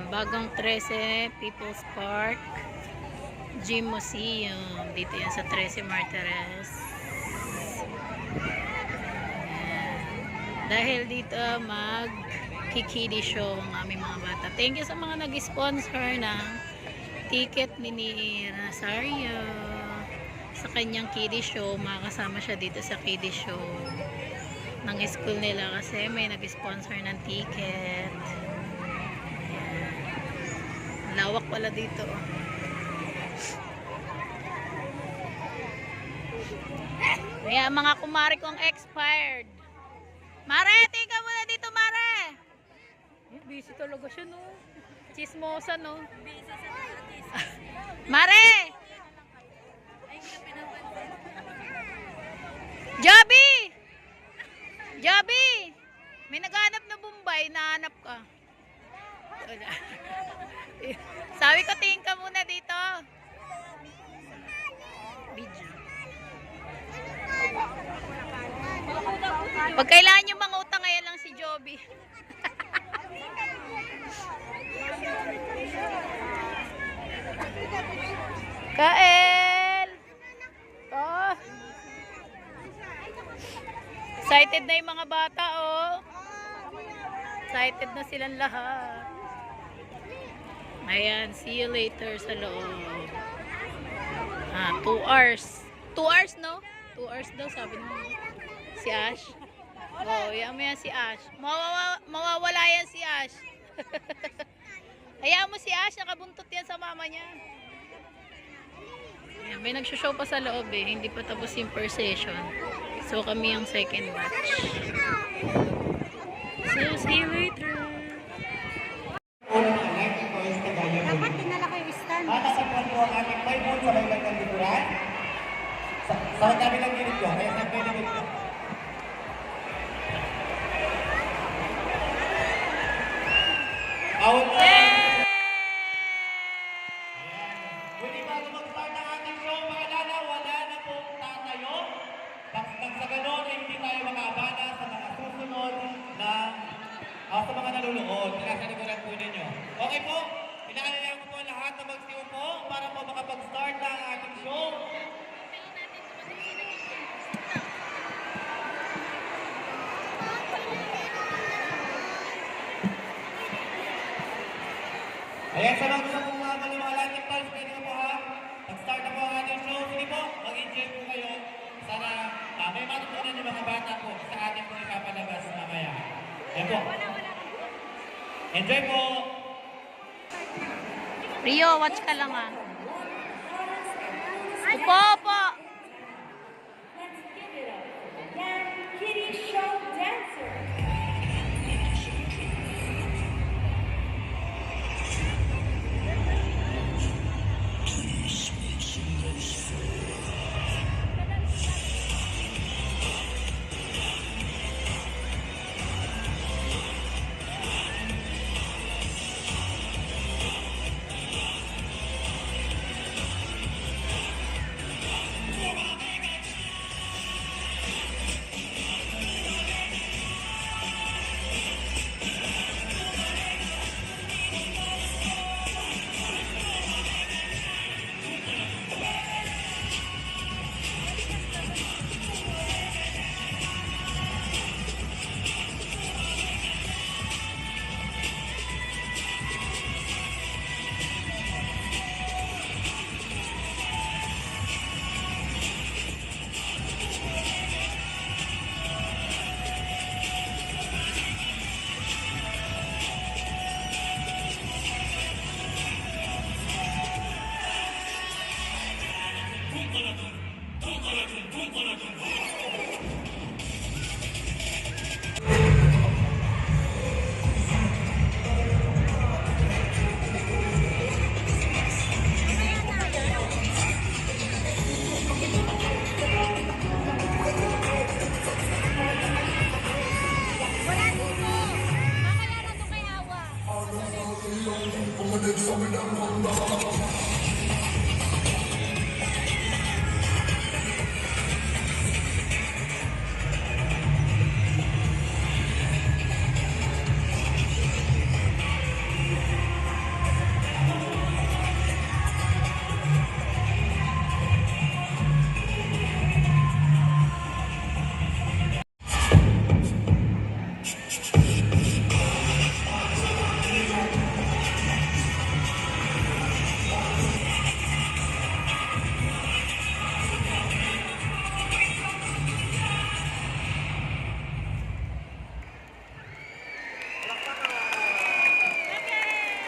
Bagong 13 People's Park Gym Museum. Dito yan sa 13 Martires. Dahil dito mag-kikidi show ang aming mga bata. Thank you sa mga nag-sponsor ng ticket ni Nazario sa kanyang kiddie show. Makakasama siya dito sa kiddie show ng school nila kasi may nag-sponsor ng ticket. Lawak pala dito. Kaya mga kumari kong expired. Mare, tingnan mo na dito, Mare. Busy talaga siya, no? Chismosa, no? Mare! Joby! Joby! May naghanap na Bombay, nahanap ka. Sabi ko, tingin ka muna dito. Video. Pag kailangan nyo mga utang, ngayon lang si Joby. Kael! Oh. Excited na yung mga bata, oh. Excited na silang lahat. Ayan, see you later sa loob. 2 hours. 2 hours, no? 2 hours daw, sabi mo. Si Ash. Oh, yan mo yan si Ash. Mawawala yan si Ash. Hayaan mo si Ash, nakabuntot yan sa mama niya. Ayan, may nagsushow pa sa loob eh. Hindi pa tapos yung first session. So, kami yung second batch. So, see you later. Dapat dinala ko yung stand. Nakasapon po ang aming may moon sa kailang ng likuran. Sa kami lang ginit ko, kaya sa pwede ginit. Awal po. Pwede bago mag-start ang ating show, paalala, wala na pong tatayo. Nang sa ganon, hindi tayo makabana sa mga susunod na sa mga nanunood. Nasa likuran po ninyo. Okay po? Pinaalala ko po lahat na magsiupo para po makapag-start na ang ating show. Ayan, sa mga gusto pong mga maliwalaan yung pulse, pwede na po ha. Mag-start na po ang ating show. Sige po, mag-enjoy po kayo. Sana may matutunan yung mga bata po sa ating po ipapalabas mamaya. Ayan po. Enjoy po! Rio, watch ka lang ah. Upo, upo! Let's give it up. Yan, Kitty Show Dancer.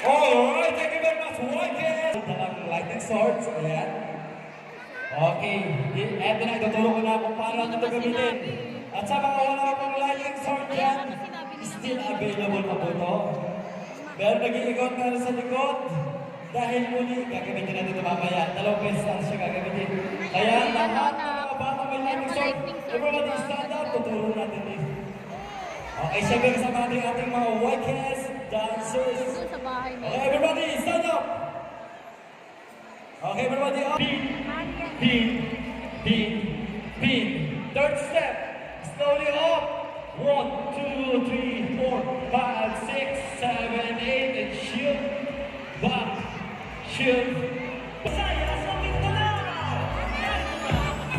Alright, thank you very much, Whitehead! Talagang lightning swords, ayan. Okay, eto na, ituturo ko na kung paano ito gamitin. At sa mga wala akong lightning sword dyan, still available pa po ito. Pero nag-iikot na rin sa likod. Dahil muli, gagamitin natin ito mamaya. Dalawang beses lang siya gagamitin. Kaya lahat ng mga bata may lightning sword, everybody stand up, tuturo natin din. Okay, syempre kasama natin ating mga Whiteheads dancers. Sa bahay mo. Okay, everybody, stand up! Okay, everybody, up! Pin, pin, pin. Third step, slowly up. 1, 2, 3, 4, 5, 6, 7, 8, and shield. Back, shield.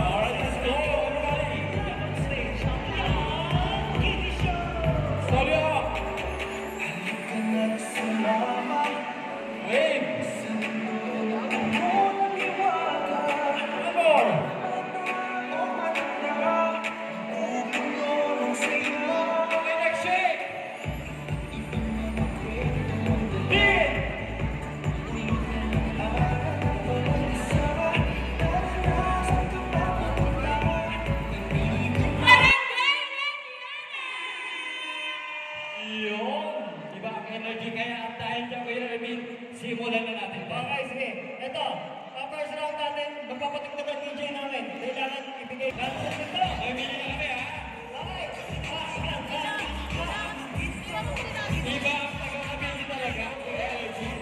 Alright, let's go, everybody. Slowly up. Wave. One more. Okay, next shake. Big. Yun. Iba ang energy kaya at dahil dyan, Kuya Erwin, simulan na natin. Okay, sige. Ito, first round natin, magpapatiktok ang DJ namin. Kailangan ibigay. Ay, mili na kami, ha? Okay. Iba ang taga-kabili talaga. Kuya Erwin.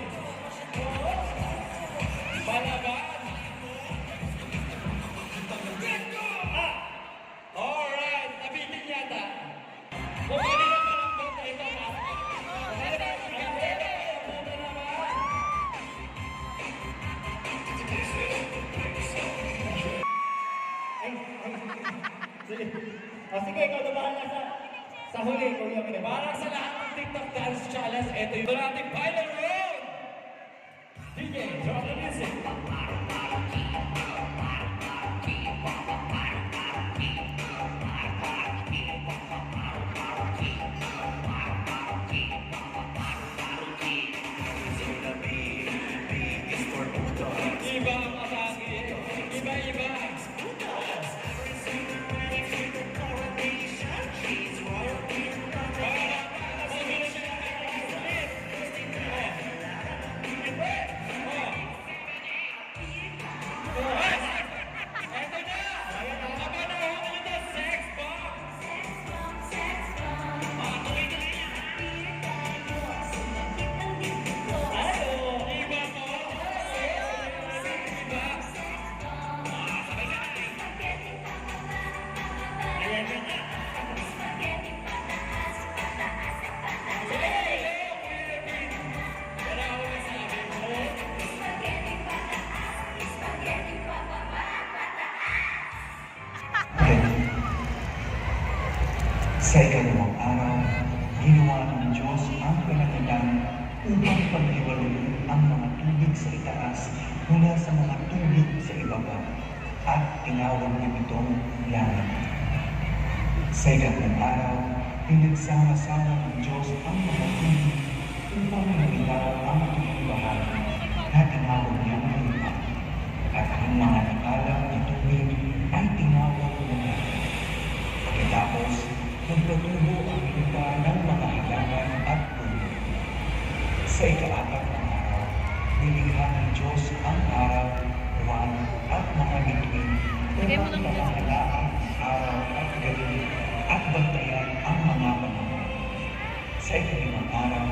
Palaban. Alright, nabitin yata. Kung kanina pa lang bata ito, Sige. Sige, ikaw na bahala sa huli, Kuya Mine. para sa lahat ng TikTok Dance Challenge, ito yung ating final round! DJ, drop the music! Iba ang atake. Iba-iba. Eto na! Napanahon nyo na, sex bomb! Iba to. Sa ikalawang araw, ginawa ng Diyos ang kalagitnaan upang paghiwalayin ang mga tubig sa itaas mula sa mga tubig sa ibaba, at tinawag niya itong langit. Sa ikatlong araw, pinagsama-sama ng Diyos ang mga tubig upang mailaw ang itong bahagi, na tinawag niyang lupa, at ang mga nakalang na tubig ay tinawag na langit. Pagkatapos, nagpatubo ang lupa ng mga halaman at puno. Sa ikaapat na araw, nilikha ng Diyos ang araw, buwan at mga bituin upang pamahalaan ang araw at gabi at bantayan ang mga panahon. Sa ikalimang araw,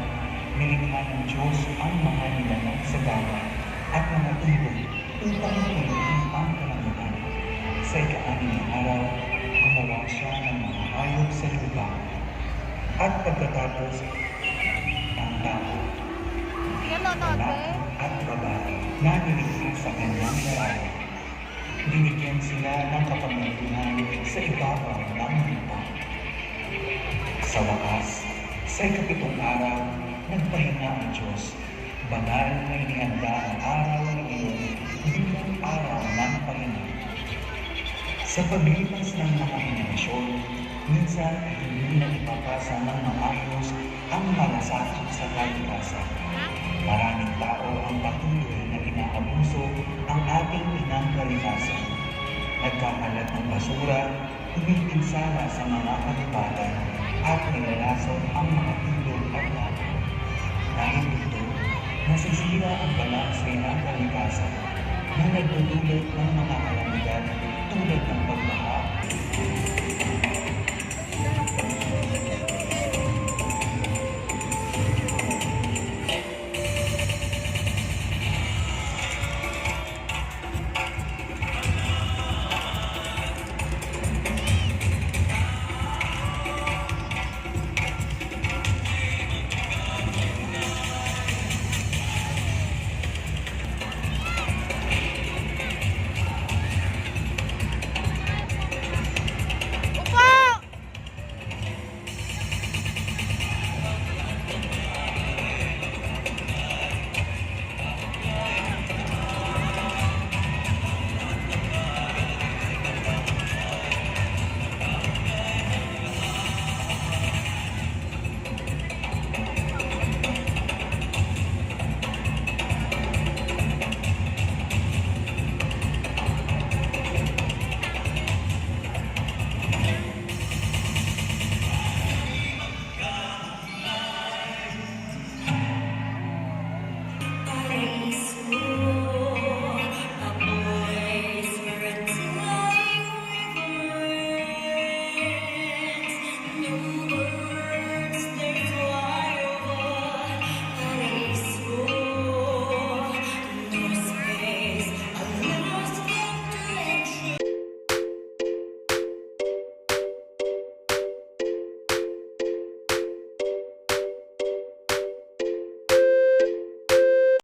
nilikha ng Diyos ang mga nilalang sa dagat at mga ibon upang mapunuin ang kalangitan. Sa ika-anim na araw, gumawa siya ng mga hayop sa lupa. At pagkatapos, ang tao, lalaki at babae na nilikha sa kanyang larawan. Binigyan sila ng kapangyarihan sa ibabaw ng lupa. Sa wakas, sa ikapitong araw, nagpahinga ang Diyos. Banal na inihanda ang araw na iyon bilang araw ng pahinga. Sa paglipas ng mga henerasyon, minsan hindi na ipapasa ng maayos ang malasakit sa kalikasan. Maraming tao ang patuloy na inaabuso ang ating inang kalikasan. Nagkakalat ng basura, kumikinsala sa mga kalipatan, at nilalason ang mga ilog at lahat. Dahil dito, nasisira ang balanse ng kalikasan na nagdudulot ng mga kalamidad tulad ng pagbaha,